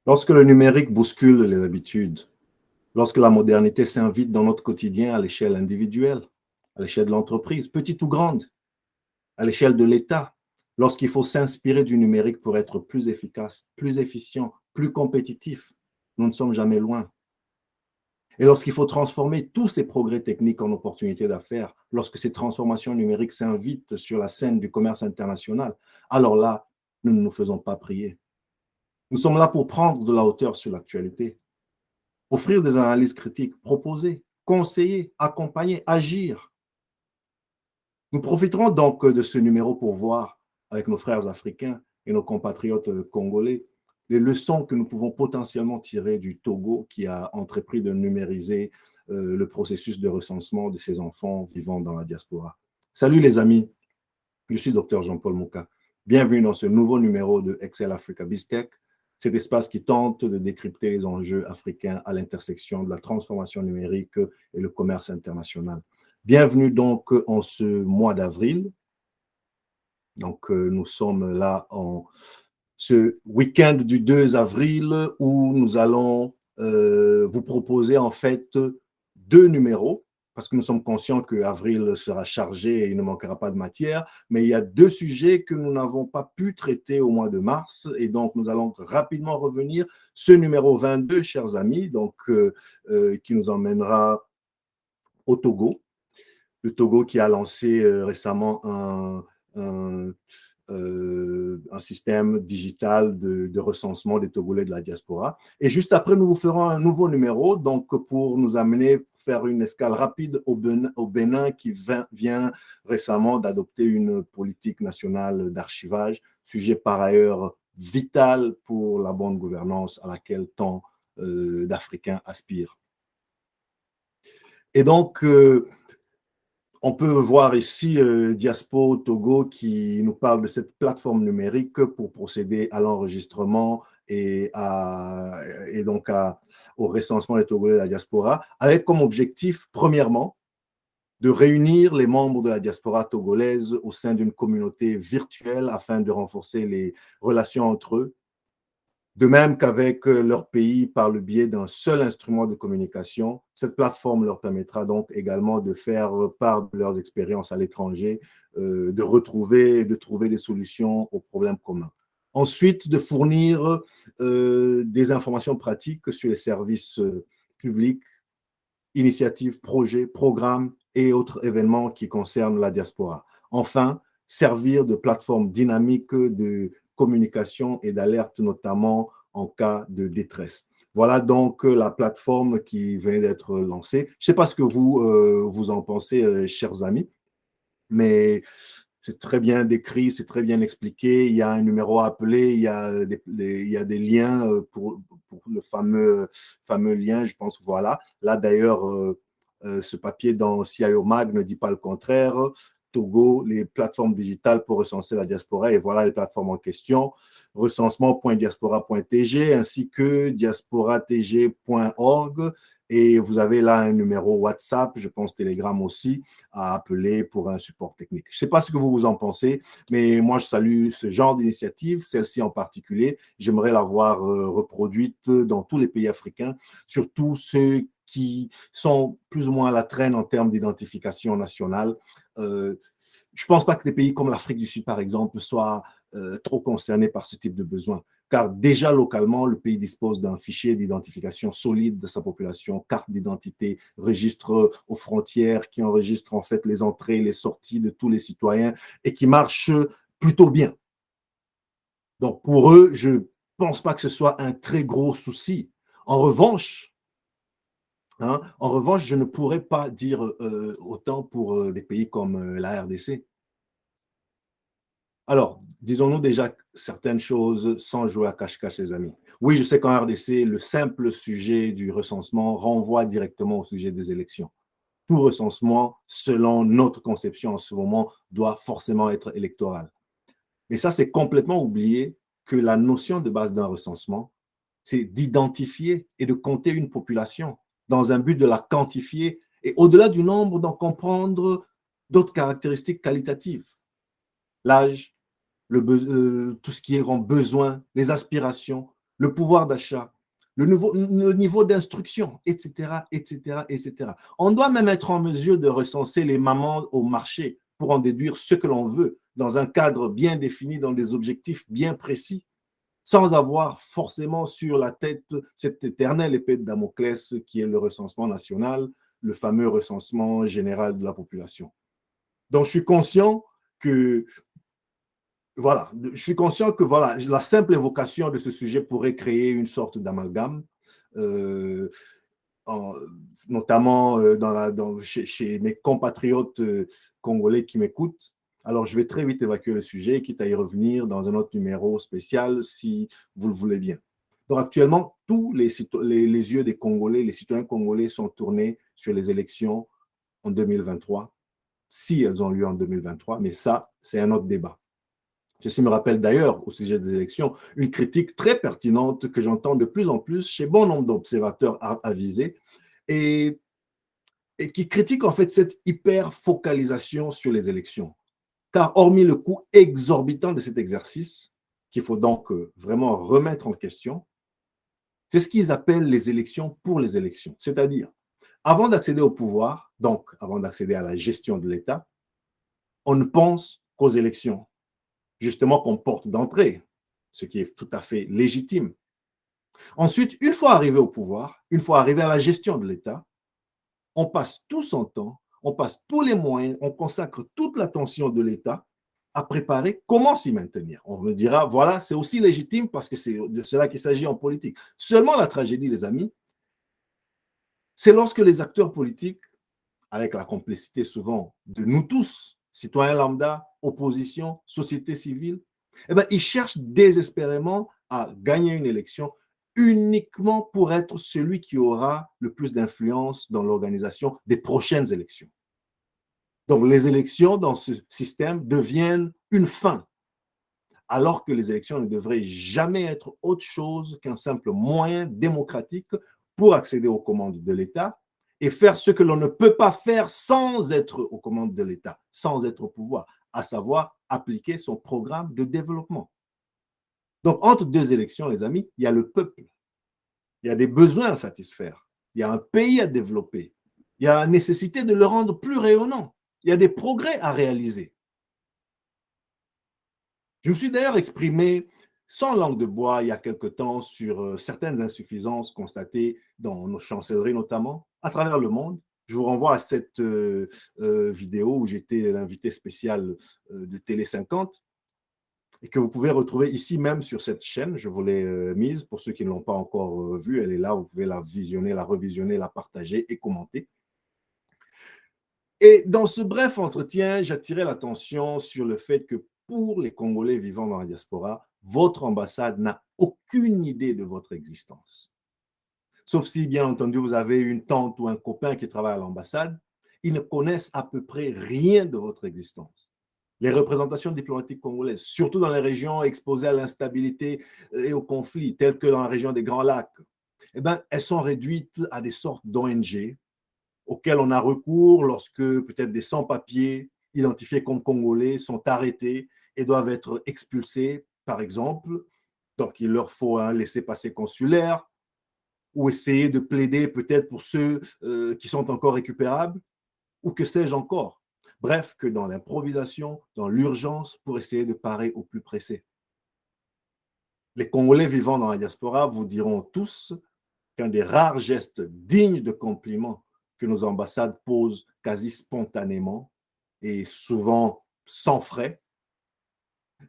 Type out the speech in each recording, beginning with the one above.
Lorsque le numérique bouscule les habitudes, lorsque la modernité s'invite dans notre quotidien à l'échelle individuelle, à l'échelle de l'entreprise, petite ou grande, à l'échelle de l'État, lorsqu'il faut s'inspirer du numérique pour être plus efficace, plus efficient, plus compétitif, nous ne sommes jamais loin. Et lorsqu'il faut transformer tous ces progrès techniques en opportunités d'affaires, lorsque ces transformations numériques s'invitent sur la scène du commerce international, alors là, nous ne nous faisons pas prier. Nous sommes là pour prendre de la hauteur sur l'actualité, offrir des analyses critiques, proposer, conseiller, accompagner, agir. Nous profiterons donc de ce numéro pour voir avec nos frères africains et nos compatriotes congolais les leçons que nous pouvons potentiellement tirer du Togo qui a entrepris de numériser le processus de recensement de ses enfants vivant dans la diaspora. Salut les amis, je suis Dr Jean-Paul Mouka. Bienvenue dans ce nouveau numéro de Excel Africa BizTech, cet espace qui tente de décrypter les enjeux africains à l'intersection de la transformation numérique et le commerce international. Bienvenue donc en ce mois d'avril. Donc, nous sommes là en ce week-end du 2 avril où nous allons vous proposer en fait 2 numéros parce que nous sommes conscients qu'avril sera chargé et il ne manquera pas de matière, mais il y a 2 sujets que nous n'avons pas pu traiter au mois de mars et donc nous allons rapidement revenir. Ce numéro 22, chers amis, donc, qui nous emmènera au Togo. Le Togo qui a lancé récemment un système digital de recensement des Togolais de la diaspora. Et juste après, nous vous ferons un nouveau numéro donc pour nous amener faire une escale rapide au Bénin qui vient récemment d'adopter une politique nationale d'archivage, sujet par ailleurs vital pour la bonne gouvernance à laquelle tant d'Africains aspirent. Et donc, on peut voir ici Diaspo Togo qui nous parle de cette plateforme numérique pour procéder à l'enregistrement et donc au recensement des Togolais de la diaspora, avec comme objectif, premièrement, de réunir les membres de la diaspora togolaise au sein d'une communauté virtuelle afin de renforcer les relations entre eux, de même qu'avec leur pays par le biais d'un seul instrument de communication. Cette plateforme leur permettra donc également de faire part de leurs expériences à l'étranger, de retrouver et de trouver des solutions aux problèmes communs. Ensuite, de fournir des informations pratiques sur les services publics, initiatives, projets, programmes et autres événements qui concernent la diaspora. Enfin, servir de plateforme dynamique de communication et d'alerte, notamment en cas de détresse. Voilà donc la plateforme qui vient d'être lancée. Je ne sais pas ce que vous en pensez, chers amis, mais c'est très bien décrit, c'est très bien expliqué. Il y a un numéro à appeler, il y a des liens pour le fameux lien, je pense, voilà. Là, d'ailleurs, ce papier dans CIO Mag ne dit pas le contraire. Togo, les plateformes digitales pour recenser la diaspora, et voilà les plateformes en question, recensement.diaspora.tg ainsi que diasporatg.org. Et vous avez là un numéro WhatsApp, je pense Telegram aussi, à appeler pour un support technique. Je ne sais pas ce que vous en pensez, mais moi, je salue ce genre d'initiative, celle-ci en particulier. J'aimerais la voir reproduite dans tous les pays africains, surtout ceux qui sont plus ou moins à la traîne en termes d'identification nationale. Je ne pense pas que des pays comme l'Afrique du Sud, par exemple, soient trop concernés par ce type de besoin. Car déjà localement, le pays dispose d'un fichier d'identification solide de sa population, carte d'identité, registre aux frontières qui enregistre en fait les entrées et les sorties de tous les citoyens et qui marche plutôt bien. Donc pour eux, je ne pense pas que ce soit un très gros souci. En revanche, je ne pourrais pas dire autant pour des pays comme la RDC. Alors, disons-nous déjà certaines choses sans jouer à cache-cache, les amis. Oui, je sais qu'en RDC, le simple sujet du recensement renvoie directement au sujet des élections. Tout recensement, selon notre conception en ce moment, doit forcément être électoral. Mais ça, c'est complètement oublié que la notion de base d'un recensement, c'est d'identifier et de compter une population dans un but de la quantifier et au-delà du nombre, d'en comprendre d'autres caractéristiques qualitatives. L'âge, tout ce qui est grand besoin, les aspirations, le pouvoir d'achat, le niveau d'instruction, etc., etc., etc. On doit même être en mesure de recenser les mamans au marché pour en déduire ce que l'on veut dans un cadre bien défini, dans des objectifs bien précis, sans avoir forcément sur la tête cette éternelle épée de Damoclès qui est le recensement national, le fameux recensement général de la population. Donc, je suis conscient que voilà, la simple évocation de ce sujet pourrait créer une sorte d'amalgame, euh, en- notamment chez mes compatriotes congolais qui m'écoutent. Alors, je vais très vite évacuer le sujet, quitte à y revenir dans un autre numéro spécial si vous le voulez bien. Donc, actuellement, tous les yeux des Congolais, les citoyens congolais sont tournés sur les élections en 2023, si elles ont lieu en 2023, mais ça, c'est un autre débat. Ceci me rappelle d'ailleurs, au sujet des élections, une critique très pertinente que j'entends de plus en plus chez bon nombre d'observateurs avisés et, et qui critiquent en fait cette hyper-focalisation sur les élections. Car hormis le coût exorbitant de cet exercice, qu'il faut donc vraiment remettre en question, c'est ce qu'ils appellent les élections pour les élections. C'est-à-dire, avant d'accéder au pouvoir, donc avant d'accéder à la gestion de l'État, on ne pense qu'aux élections, justement comme porte d'entrée, ce qui est tout à fait légitime. Ensuite, une fois arrivé au pouvoir, une fois arrivé à la gestion de l'État, on passe tout son temps, on passe tous les moyens, on consacre toute l'attention de l'État à préparer comment s'y maintenir. On me dira, voilà, c'est aussi légitime parce que c'est de cela qu'il s'agit en politique. Seulement la tragédie, les amis, c'est lorsque les acteurs politiques, avec la complicité souvent de nous tous, citoyens lambda, opposition, société civile, eh bien, ils cherchent désespérément à gagner une élection uniquement pour être celui qui aura le plus d'influence dans l'organisation des prochaines élections. Donc, les élections dans ce système deviennent une fin, alors que les élections ne devraient jamais être autre chose qu'un simple moyen démocratique pour accéder aux commandes de l'État et faire ce que l'on ne peut pas faire sans être aux commandes de l'État, sans être au pouvoir, à savoir appliquer son programme de développement. Donc, entre deux élections, les amis, il y a le peuple, il y a des besoins à satisfaire, il y a un pays à développer, il y a la nécessité de le rendre plus rayonnant, il y a des progrès à réaliser. Je me suis d'ailleurs exprimé sans langue de bois il y a quelque temps sur certaines insuffisances constatées dans nos chancelleries notamment, à travers le monde. Je vous renvoie à cette vidéo où j'étais l'invité spécial de Télé 50 et que vous pouvez retrouver ici même sur cette chaîne. Je vous l'ai mise pour ceux qui ne l'ont pas encore vue. Elle est là, vous pouvez la visionner, la revisionner, la partager et commenter. Et dans ce bref entretien, j'attirais l'attention sur le fait que pour les Congolais vivant dans la diaspora, votre ambassade n'a aucune idée de votre existence. Sauf si, bien entendu, vous avez une tante ou un copain qui travaille à l'ambassade, ils ne connaissent à peu près rien de votre existence. Les représentations diplomatiques congolaises, surtout dans les régions exposées à l'instabilité et au conflit, telles que dans la région des Grands Lacs, eh bien, elles sont réduites à des sortes d'ONG auxquels on a recours lorsque peut-être des sans-papiers identifiés comme congolais sont arrêtés et doivent être expulsés, par exemple. Donc, il leur faut un laissez-passer consulaire ou essayer de plaider peut-être pour ceux qui sont encore récupérables ou que sais-je encore. Bref, que dans l'improvisation, dans l'urgence, pour essayer de parer au plus pressé. Les Congolais vivant dans la diaspora vous diront tous qu'un des rares gestes dignes de compliment que nos ambassades posent quasi spontanément et souvent sans frais,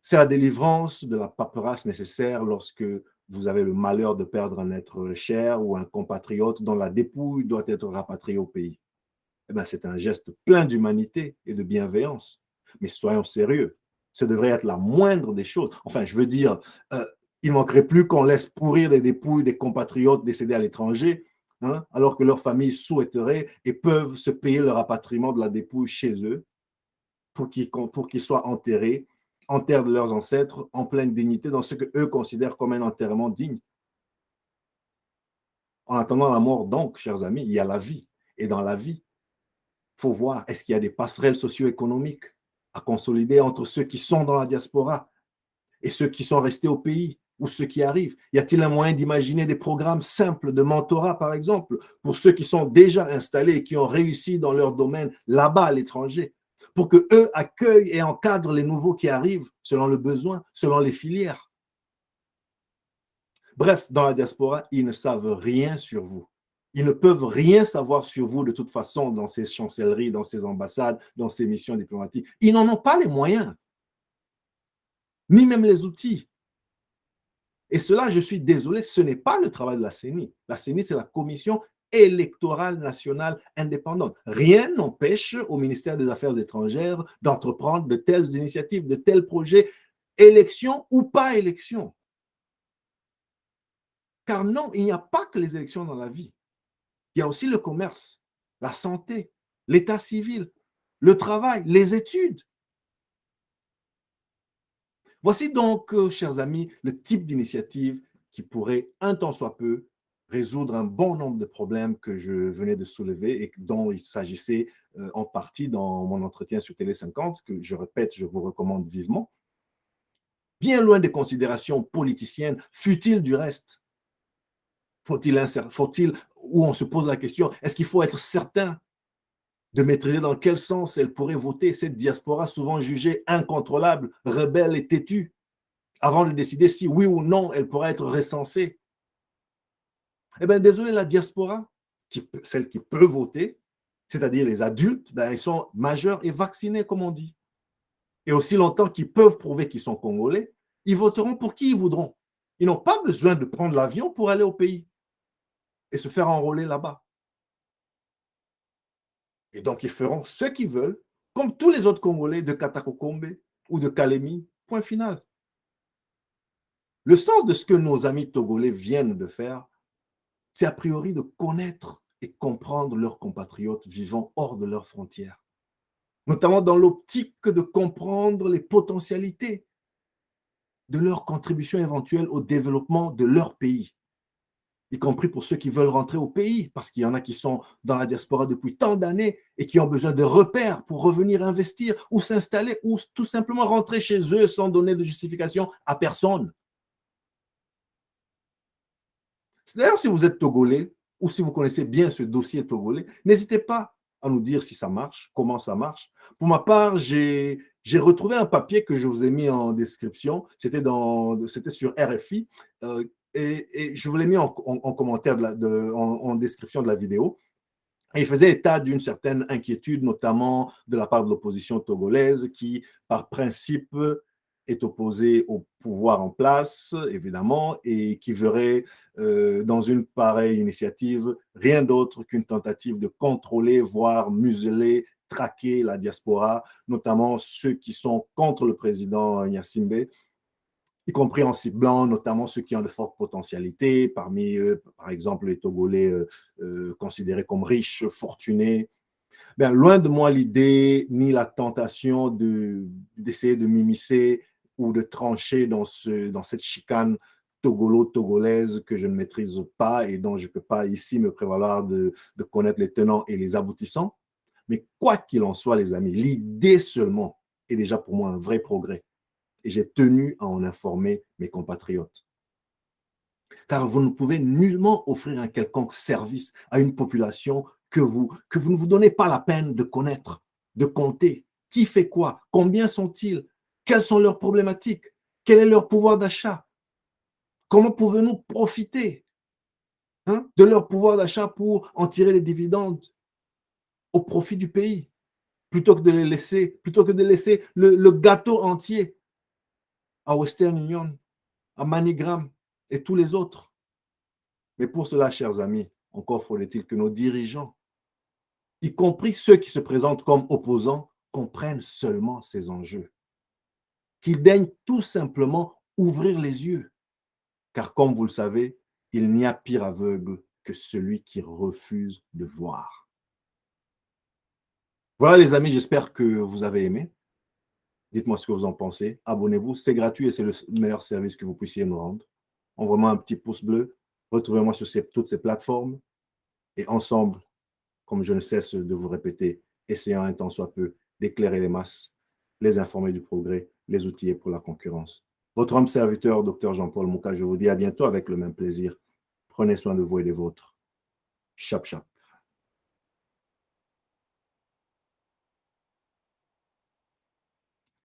c'est la délivrance de la paperasse nécessaire lorsque vous avez le malheur de perdre un être cher ou un compatriote dont la dépouille doit être rapatriée au pays. Eh bien, c'est un geste plein d'humanité et de bienveillance. Mais soyons sérieux, ce devrait être la moindre des choses. Enfin, je veux dire, il ne manquerait plus qu'on laisse pourrir les dépouilles des compatriotes décédés à l'étranger, hein, alors que leurs familles souhaiteraient et peuvent se payer le rapatriement de la dépouille chez eux pour qu'ils soient enterrés en terre de leurs ancêtres en pleine dignité dans ce qu'eux considèrent comme un enterrement digne. En attendant la mort, donc, chers amis, il y a la vie. Et dans la vie, il faut voir, est-ce qu'il y a des passerelles socio-économiques à consolider entre ceux qui sont dans la diaspora et ceux qui sont restés au pays? ou ceux qui arrivent? Y a-t-il un moyen d'imaginer des programmes simples de mentorat, par exemple, pour ceux qui sont déjà installés et qui ont réussi dans leur domaine là-bas à l'étranger, pour que eux accueillent et encadrent les nouveaux qui arrivent selon le besoin, selon les filières? Bref, dans la diaspora, ils ne savent rien sur vous. Ils ne peuvent rien savoir sur vous de toute façon dans ces chancelleries, dans ces ambassades, dans ces missions diplomatiques. Ils n'en ont pas les moyens, ni même les outils. Et cela, je suis désolé, ce n'est pas le travail de la CENI. La CENI, c'est la Commission électorale nationale indépendante. Rien n'empêche au ministère des Affaires étrangères d'entreprendre de telles initiatives, de tels projets, élection ou pas élection. Car non, il n'y a pas que les élections dans la vie. Il y a aussi le commerce, la santé, l'état civil, le travail, les études. Voici donc, chers amis, le type d'initiative qui pourrait, un tant soit peu, résoudre un bon nombre de problèmes que je venais de soulever et dont il s'agissait en partie dans mon entretien sur Télé 50, que je répète, je vous recommande vivement. Bien loin des considérations politiciennes, futiles du reste. Faut-il, où on se pose la question, est-ce qu'il faut être certain de maîtriser dans quel sens elle pourrait voter cette diaspora souvent jugée incontrôlable, rebelle et têtue, avant de décider si oui ou non elle pourrait être recensée? Eh bien, désolé, la diaspora, celle qui peut voter, c'est-à-dire les adultes, ben, ils sont majeurs et vaccinés, comme on dit. Et aussi longtemps qu'ils peuvent prouver qu'ils sont Congolais, ils voteront pour qui ils voudront. Ils n'ont pas besoin de prendre l'avion pour aller au pays et se faire enrôler là-bas. Et donc, ils feront ce qu'ils veulent, comme tous les autres Congolais de Katakokombe ou de Kalemi, point final. Le sens de ce que nos amis togolais viennent de faire, c'est a priori de connaître et comprendre leurs compatriotes vivant hors de leurs frontières, notamment dans l'optique de comprendre les potentialités de leur contribution éventuelle au développement de leur pays, y compris pour ceux qui veulent rentrer au pays, parce qu'il y en a qui sont dans la diaspora depuis tant d'années et qui ont besoin de repères pour revenir investir ou s'installer ou tout simplement rentrer chez eux sans donner de justification à personne. D'ailleurs, si vous êtes togolais ou si vous connaissez bien ce dossier togolais, n'hésitez pas à nous dire si ça marche, comment ça marche. Pour ma part, j'ai retrouvé un papier que je vous ai mis en description. C'était sur RFI et je vous l'ai mis en commentaire, en description de la vidéo. Et il faisait état d'une certaine inquiétude, notamment de la part de l'opposition togolaise, qui, par principe, est opposée au pouvoir en place, évidemment, et qui verrait dans une pareille initiative rien d'autre qu'une tentative de contrôler, voire museler, traquer la diaspora, notamment ceux qui sont contre le président Gnassingbé, y compris en ciblant notamment ceux qui ont de fortes potentialités, parmi eux, par exemple, les Togolais considérés comme riches, fortunés. Bien, loin de moi l'idée ni la tentation d'essayer de m'immiscer ou de trancher dans cette chicane togolo-togolaise que je ne maîtrise pas et dont je ne peux pas ici me prévaloir de connaître les tenants et les aboutissants. Mais quoi qu'il en soit, les amis, l'idée seulement est déjà pour moi un vrai progrès. Et j'ai tenu à en informer mes compatriotes. Car vous ne pouvez nullement offrir un quelconque service à une population que vous ne vous donnez pas la peine de connaître, de compter. Qui fait quoi? Combien sont-ils? Quelles sont leurs problématiques? Quel est leur pouvoir d'achat? Comment pouvons-nous profiter de leur pouvoir d'achat pour en tirer les dividendes au profit du pays, plutôt que de laisser le gâteau entier à Western Union, à MoneyGram et tous les autres. Mais pour cela, chers amis, encore faut-il que nos dirigeants, y compris ceux qui se présentent comme opposants, comprennent seulement ces enjeux. Qu'ils daignent tout simplement ouvrir les yeux. Car comme vous le savez, il n'y a pire aveugle que celui qui refuse de voir. Voilà les amis, j'espère que vous avez aimé. Dites-moi ce que vous en pensez. Abonnez-vous, c'est gratuit et c'est le meilleur service que vous puissiez nous rendre. Envoyez-moi un petit pouce bleu. Retrouvez-moi sur toutes ces plateformes. Et ensemble, comme je ne cesse de vous répéter, essayant un tant soit peu d'éclairer les masses, les informer du progrès, les outiller pour la concurrence. Votre homme serviteur, Dr Jean-Paul Mouka, je vous dis à bientôt avec le même plaisir. Prenez soin de vous et des vôtres. Chap, chap.